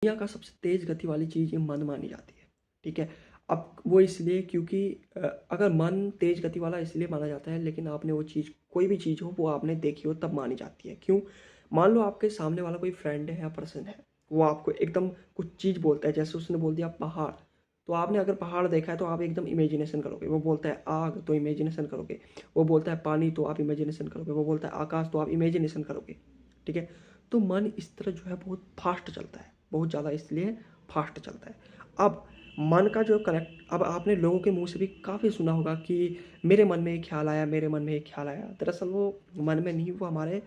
दुनिया का सबसे तेज़ गति वाली चीज़ ये मन मानी जाती है, ठीक है? अब वो इसलिए क्योंकि अगर मन तेज़ गति वाला इसलिए माना जाता है, लेकिन आपने वो चीज़ कोई भी चीज़ हो वो आपने देखी हो तब मानी जाती है। क्यों? मान लो आपके सामने वाला कोई फ्रेंड है या पर्सन है, वो आपको एकदम कुछ चीज़ बोलता है, जैसे उसने बोल दिया पहाड़, तो आपने अगर पहाड़ देखा है तो आप एकदम इमेजिनेशन करोगे। वो बोलता है आग, तो इमेजिनेशन करोगे। वो बोलता है पानी, तो आप इमेजिनेशन करोगे। वो बोलता है आकाश, तो आप इमेजिनेशन करोगे, ठीक है? तो मन इस तरह जो है बहुत फास्ट चलता है, बहुत ज़्यादा इसलिए फास्ट चलता है। अब मन का जो कनेक्ट, अब आपने लोगों के मुंह से भी काफ़ी सुना होगा कि मेरे मन में एक ख्याल आया, मेरे मन में एक ख्याल आया। दरअसल वो मन में नहीं, वो हमारे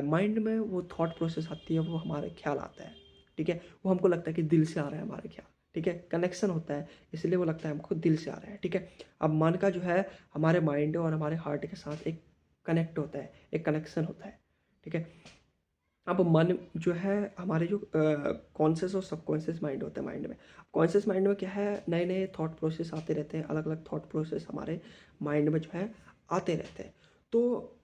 माइंड में वो थॉट प्रोसेस आती है, वो हमारे ख्याल आता है, ठीक है? वो हमको लगता है कि दिल से आ रहा है हमारे ख्याल, ठीक है? कनेक्शन होता है, इसलिए वो लगता है हमको दिल से आ रहा है, ठीक है? अब मन का जो है हमारे माइंड और हमारे हार्ट के साथ एक कनेक्ट होता है, एक कनेक्शन होता है, ठीक है? अब मन जो है हमारे जो कॉन्शियस और सबकॉन्शियस माइंड होता है माइंड में। कॉन्शियस माइंड में क्या है, नए नए थॉट प्रोसेस आते रहते हैं, अलग अलग थॉट प्रोसेस हमारे माइंड में जो है आते रहते हैं। तो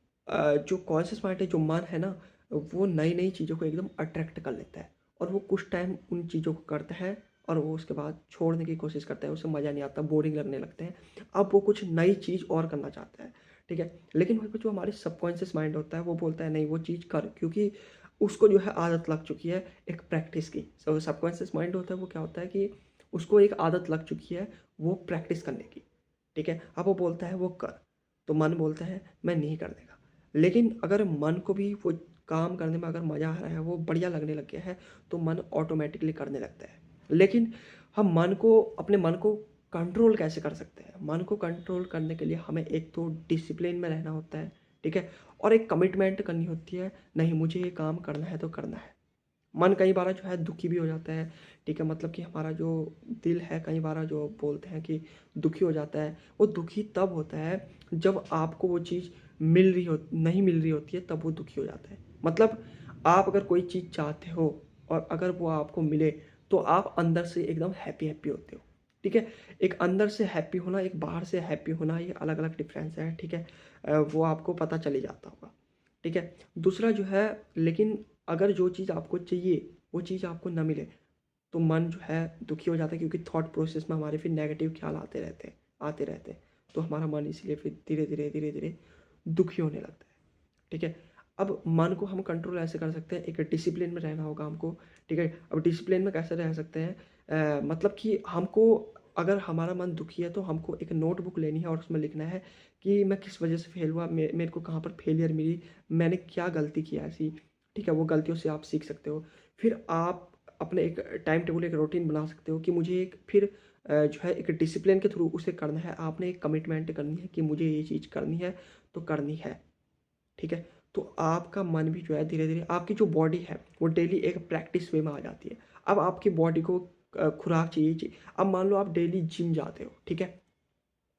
जो कॉन्शियस माइंड है, जो मन है ना, वो नई नई चीज़ों को एकदम अट्रैक्ट कर लेता है, और वो कुछ टाइम उन चीज़ों को करता है और वो उसके बाद छोड़ने की कोशिश करता है, उसे मज़ा नहीं आता, बोरिंग लगने लगते हैं। अब वो कुछ नई चीज़ और करना चाहता है, ठीक है? लेकिन वहीं पे जो हमारे सबकॉन्शियस माइंड होता है वो बोलता है नहीं, वो चीज़ कर, क्योंकि उसको जो है आदत लग चुकी है एक प्रैक्टिस की। सबकॉन्शियस माइंड होता है, वो क्या होता है कि उसको एक आदत लग चुकी है वो प्रैक्टिस करने की, ठीक है? अब वो बोलता है वो कर, तो मन बोलता है मैं नहीं कर देगा। लेकिन अगर मन को भी वो काम करने में अगर मज़ा आ रहा है, वो बढ़िया लगने लग गया है, तो मन ऑटोमेटिकली करने लगता है। लेकिन हम मन को, अपने मन को कंट्रोल कैसे कर सकते हैं? मन को कंट्रोल करने के लिए हमें एक तो डिसिप्लिन में रहना होता है, ठीक है? और एक कमिटमेंट करनी होती है, नहीं मुझे ये काम करना है तो करना है। मन कई बार जो है दुखी भी हो जाता है, ठीक है? मतलब कि हमारा जो दिल है कई बार जो बोलते हैं कि दुखी हो जाता है, वो दुखी तब होता है जब आपको वो चीज़ मिल रही हो, नहीं मिल रही होती है, तब वो दुखी हो जाता है। मतलब आप अगर कोई चीज़ चाहते हो और अगर वो आपको मिले, तो आप अंदर से एकदम हैप्पी हैप्पी होते हो, ठीक है? एक अंदर से हैप्पी होना, एक बाहर से हैप्पी होना, ये अलग अलग डिफरेंस है, ठीक है? वो आपको पता चल ही जाता होगा, ठीक है? दूसरा जो है, लेकिन अगर जो चीज़ आपको चाहिए वो चीज़ आपको ना मिले, तो मन जो है दुखी हो जाता है, क्योंकि थॉट प्रोसेस में हमारे फिर नेगेटिव ख्याल आते रहते हैं, आते रहते हैं। तो हमारा मन इसलिए फिर धीरे धीरे दुखी होने लगता है, ठीक है? अब मन को हम कंट्रोल ऐसे कर सकते हैं, एक डिसिप्लिन में रहना होगा हमको, ठीक है? अब डिसिप्लिन में कैसे रह सकते हैं? मतलब कि हमको, अगर हमारा मन दुखी है तो हमको एक नोटबुक लेनी है और उसमें लिखना है कि मैं किस वजह से फेल हुआ, मेरे को कहाँ पर फेलियर मिली, मैंने क्या गलती की ऐसी, ठीक है? वो गलतियों से आप सीख सकते हो। फिर आप अपने एक टाइम टेबल, एक रूटीन बना सकते हो कि मुझे एक फिर जो है एक डिसिप्लिन के थ्रू उसे करना है। आपने एक कमिटमेंट करनी है कि मुझे ये चीज़ करनी है तो करनी है, ठीक है? तो आपका मन भी जो है धीरे-धीरे, आपकी जो बॉडी है वो डेली एक प्रैक्टिस वे में आ जाती है। अब आपकी बॉडी को खुराक चाहिए। अब मान लो आप डेली जिम जाते हो, ठीक है?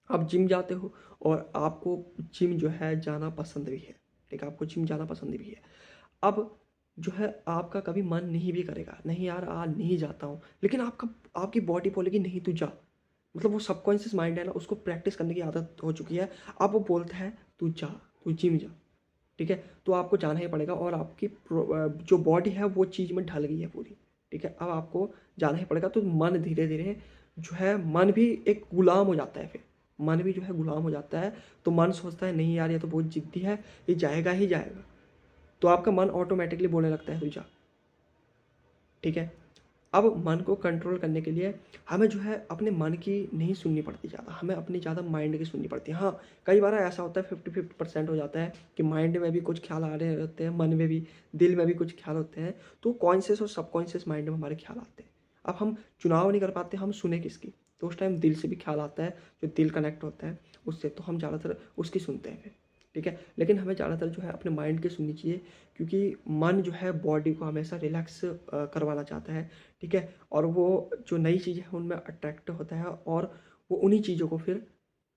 आप जिम जाते हो और आपको जिम जो है जाना पसंद भी है, ठीक है? आपको जिम जाना पसंद भी है। अब जो है आपका कभी मन नहीं भी करेगा, नहीं यार आज नहीं जाता हूँ, लेकिन आपकी बॉडी बोलेगी नहीं तू जा। मतलब वो सबकॉन्शियस माइंड है ना, उसको प्रैक्टिस करने की आदत हो चुकी है। अब वो बोलता है तू जा, तू जिम जा, ठीक है? तो आपको जाना ही पड़ेगा और आपकी जो बॉडी है वो चीज़ में ढल गई है पूरी, ठीक है? अब आपको जाना ही पड़ेगा। तो मन धीरे-धीरे जो है, मन भी एक गुलाम हो जाता है फिर। मन भी जो है गुलाम हो जाता है, तो मन सोचता है नहीं यार ये तो बहुत ज़िद्दी है, ये जाएगा ही जाएगा। तो आपका मन ऑटोमैटिकली बोलने लगता है तू जा, ठीक है? अब मन को कंट्रोल करने के लिए हमें जो है अपने मन की नहीं सुननी पड़ती ज़्यादा, हमें अपनी ज़्यादा माइंड की सुननी पड़ती है। हाँ, कई बार ऐसा होता है 50-50% हो जाता है कि माइंड में भी कुछ ख्याल आ रहे होते हैं, मन में भी, दिल में भी कुछ ख्याल होते हैं, तो कॉन्शियस और सबकॉन्शियस माइंड में हमारे ख्याल आते हैं। अब हम चुनाव नहीं कर पाते हम सुने किसकी, तो उस टाइम दिल से भी ख्याल आता है, जो दिल कनेक्ट होता है उससे, तो हम ज़्यादातर उसकी सुनते हैं फिर, ठीक है? लेकिन हमें ज़्यादातर जो है अपने माइंड की सुननी चाहिए, क्योंकि मन जो है बॉडी को हमेशा रिलैक्स करवाना चाहता है, ठीक है? और वो जो नई चीज़ें हैं उनमें अट्रैक्ट होता है और वो उन्हीं चीज़ों को फिर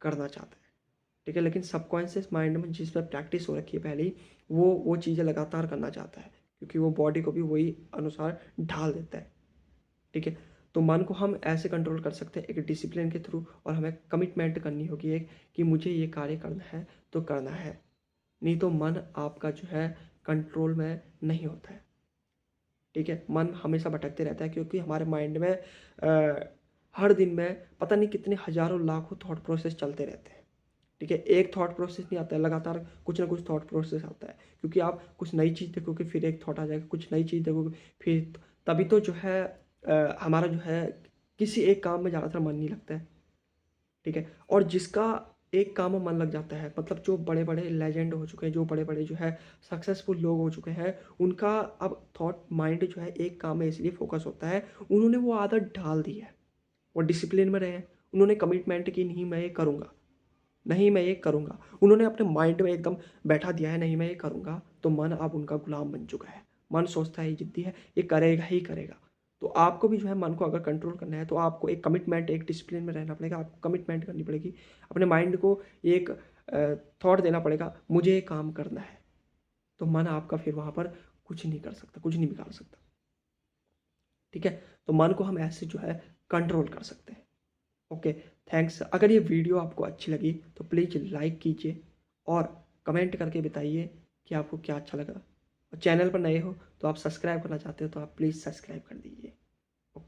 करना चाहता है, ठीक है? लेकिन सबकॉन्शियस माइंड में जिसमें प्रैक्टिस हो रखी है पहले ही, वो चीज़ें लगातार करना चाहता है, क्योंकि वो बॉडी को भी वही अनुसार ढाल देता है, ठीक है? तो मन को हम ऐसे कंट्रोल कर सकते हैं एक डिसिप्लिन के थ्रू, और हमें कमिटमेंट करनी होगी एक कि मुझे ये कार्य करना है तो करना है, नहीं तो मन आपका जो है कंट्रोल में नहीं होता है। ठीक है। मन हमेशा भटकते रहता है क्योंकि हमारे माइंड में हर दिन में पता नहीं कितने हज़ारों लाखों थॉट प्रोसेस चलते रहते हैं, ठीक है। एक थॉट प्रोसेस नहीं आता है, लगातार कुछ ना कुछ थॉट प्रोसेस आता है, क्योंकि आप कुछ नई चीज़ देखोगे फिर एक थॉट आ जाएगा, कुछ नई चीज़ देखोगे फिर, तभी तो जो है हमारा जो है किसी एक काम में ज़्यादातर मन नहीं लगता है, ठीक है। और जिसका एक काम में मन लग जाता है, मतलब जो बड़े बड़े लेजेंड हो चुके हैं, जो बड़े बड़े जो है सक्सेसफुल लोग हो चुके हैं, उनका अब थॉट माइंड जो है एक काम में इसलिए फोकस होता है, उन्होंने वो आदत डाल दी है, वो डिसिप्लिन में रहे हैं, उन्होंने कमिटमेंट की नहीं मैं ये करूँगा, नहीं मैं ये करूँगा, उन्होंने अपने माइंड में एकदम बैठा दिया है नहीं मैं ये करूँगा, तो मन अब उनका गुलाम बन चुका है। मन सोचता है ये जिद्दी है, ये करेगा ही करेगा। तो आपको भी जो है मन को अगर कंट्रोल करना है तो आपको एक कमिटमेंट, एक डिसिप्लिन में रहना पड़ेगा, आपको कमिटमेंट करनी पड़ेगी, अपने माइंड को एक थॉट देना पड़ेगा मुझे ये काम करना है, तो मन आपका फिर वहाँ पर कुछ नहीं कर सकता, कुछ नहीं बिगाड़ सकता, ठीक है। तो मन को हम ऐसे जो है कंट्रोल कर सकते हैं। Okay, thanks. अगर ये वीडियो आपको अच्छी लगी तो प्लीज़ लाइक कीजिए और कमेंट करके बताइए कि आपको क्या अच्छा लगा। और चैनल पर नए हो तो आप सब्सक्राइब करना चाहते हो तो आप प्लीज़ सब्सक्राइब कर दीजिए।